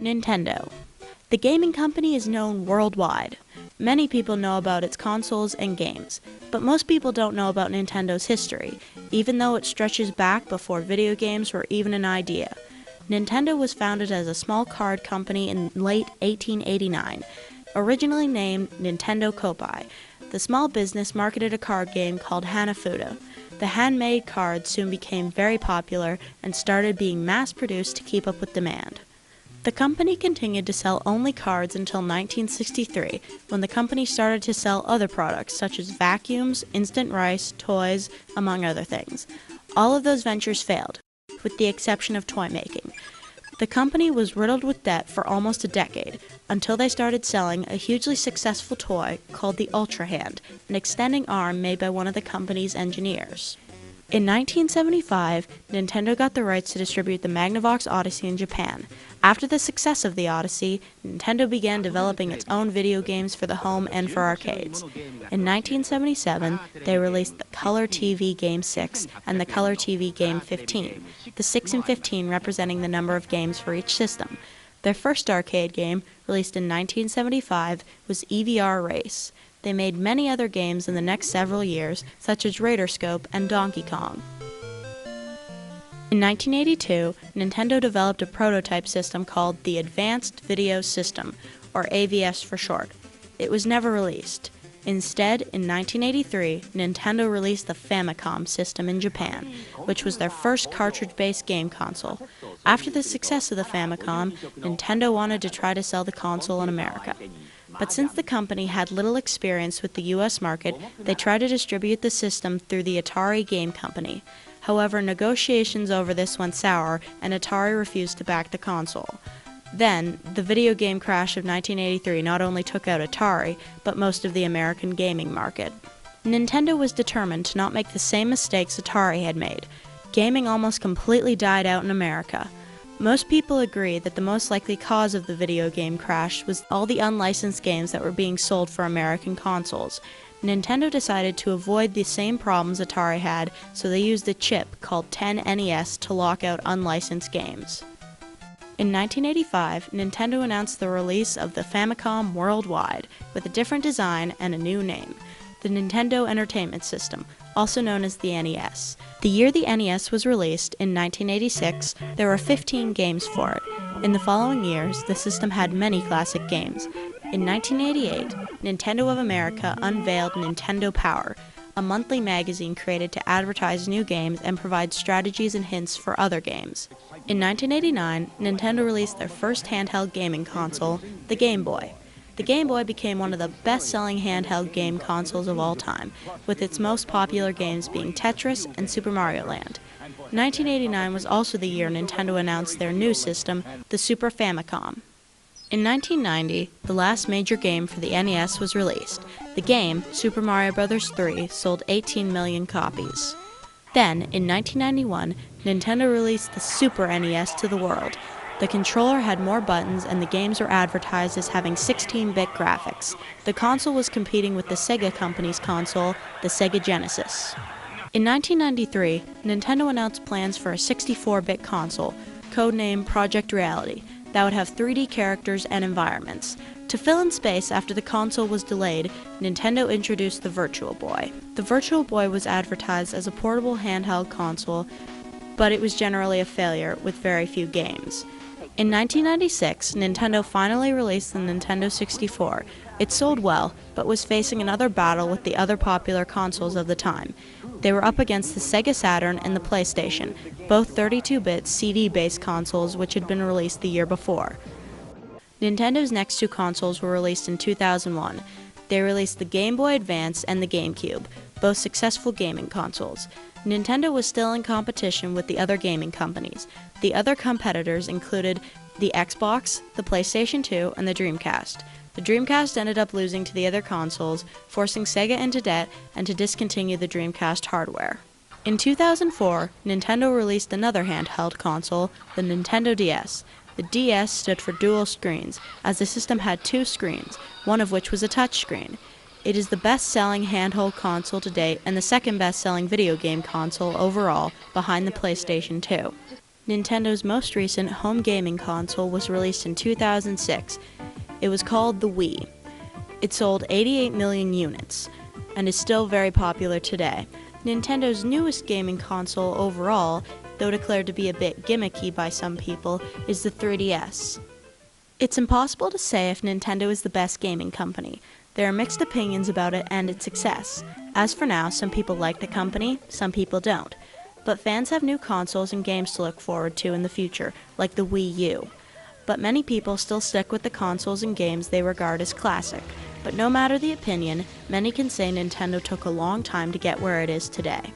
Nintendo. The gaming company is known worldwide. Many people know about its consoles and games, but most people don't know about Nintendo's history, even though it stretches back before video games were even an idea. Nintendo was founded as a small card company in late 1889, originally named Nintendo Kopai. The small business marketed a card game called Hanafuda. The handmade cards soon became very popular and started being mass-produced to keep up with demand. The company continued to sell only cards until 1963, when the company started to sell other products such as vacuums, instant rice, toys, among other things. All of those ventures failed, with the exception of toy making. The company was riddled with debt for almost a decade, until they started selling a hugely successful toy called the Ultra Hand, an extending arm made by one of the company's engineers. In 1975, Nintendo got the rights to distribute the Magnavox Odyssey in Japan. After the success of the Odyssey, Nintendo began developing its own video games for the home and for arcades. In 1977, they released the Color TV Game 6 and the Color TV Game 15, the 6 and 15 representing the number of games for each system. Their first arcade game, released in 1975, was EVR Race. They made many other games in the next several years, such as Radarscope and Donkey Kong. In 1982, Nintendo developed a prototype system called the Advanced Video System, or AVS for short. It was never released. Instead, in 1983, Nintendo released the Famicom system in Japan, which was their first cartridge-based game console. After the success of the Famicom, Nintendo wanted to try to sell the console in America. But since the company had little experience with the U.S. market, they tried to distribute the system through the Atari Game Company. However, negotiations over this went sour, and Atari refused to back the console. Then, the video game crash of 1983 not only took out Atari, but most of the American gaming market. Nintendo was determined to not make the same mistakes Atari had made. Gaming almost completely died out in America. Most people agree that the most likely cause of the video game crash was all the unlicensed games that were being sold for American consoles. Nintendo decided to avoid the same problems Atari had, so they used a chip called 10NES to lock out unlicensed games. In 1985, Nintendo announced the release of the Famicom worldwide, with a different design and a new name, the Nintendo Entertainment System, also known as the NES. The year the NES was released, in 1986, there were 15 games for it. In the following years, the system had many classic games. In 1988, Nintendo of America unveiled Nintendo Power, a monthly magazine created to advertise new games and provide strategies and hints for other games. In 1989, Nintendo released their first handheld gaming console, the Game Boy. The Game Boy became one of the best-selling handheld game consoles of all time, with its most popular games being Tetris and Super Mario Land. 1989 was also the year Nintendo announced their new system, the Super Famicom. In 1990, the last major game for the NES was released. The game, Super Mario Bros. 3, sold 18 million copies. Then, in 1991, Nintendo released the Super NES to the world. The controller had more buttons and the games were advertised as having 16-bit graphics. The console was competing with the Sega company's console, the Sega Genesis. In 1993, Nintendo announced plans for a 64-bit console, codenamed Project Reality, that would have 3D characters and environments. To fill in space after the console was delayed, Nintendo introduced the Virtual Boy. The Virtual Boy was advertised as a portable handheld console, but it was generally a failure with very few games. In 1996, Nintendo finally released the Nintendo 64. It sold well, but was facing another battle with the other popular consoles of the time. They were up against the Sega Saturn and the PlayStation, both 32-bit CD-based consoles which had been released the year before. Nintendo's next two consoles were released in 2001. They released the Game Boy Advance and the GameCube, both successful gaming consoles. Nintendo was still in competition with the other gaming companies. The other competitors included the Xbox, the PlayStation 2, and the Dreamcast. The Dreamcast ended up losing to the other consoles, forcing Sega into debt and to discontinue the Dreamcast hardware. In 2004, Nintendo released another handheld console, the Nintendo DS. The DS stood for dual screens, as the system had two screens, one of which was a touchscreen. It is the best-selling handheld console to date and the second best-selling video game console overall, behind the PlayStation 2. Nintendo's most recent home gaming console was released in 2006. It was called the Wii. It sold 88 million units and is still very popular today. Nintendo's newest gaming console overall, though declared to be a bit gimmicky by some people, is the 3DS. It's impossible to say if Nintendo is the best gaming company. There are mixed opinions about it and its success. As for now, some people like the company, some people don't. But fans have new consoles and games to look forward to in the future, like the Wii-U. But many people still stick with the consoles and games they regard as classic. But no matter the opinion, many can say Nintendo took a long time to get where it is today.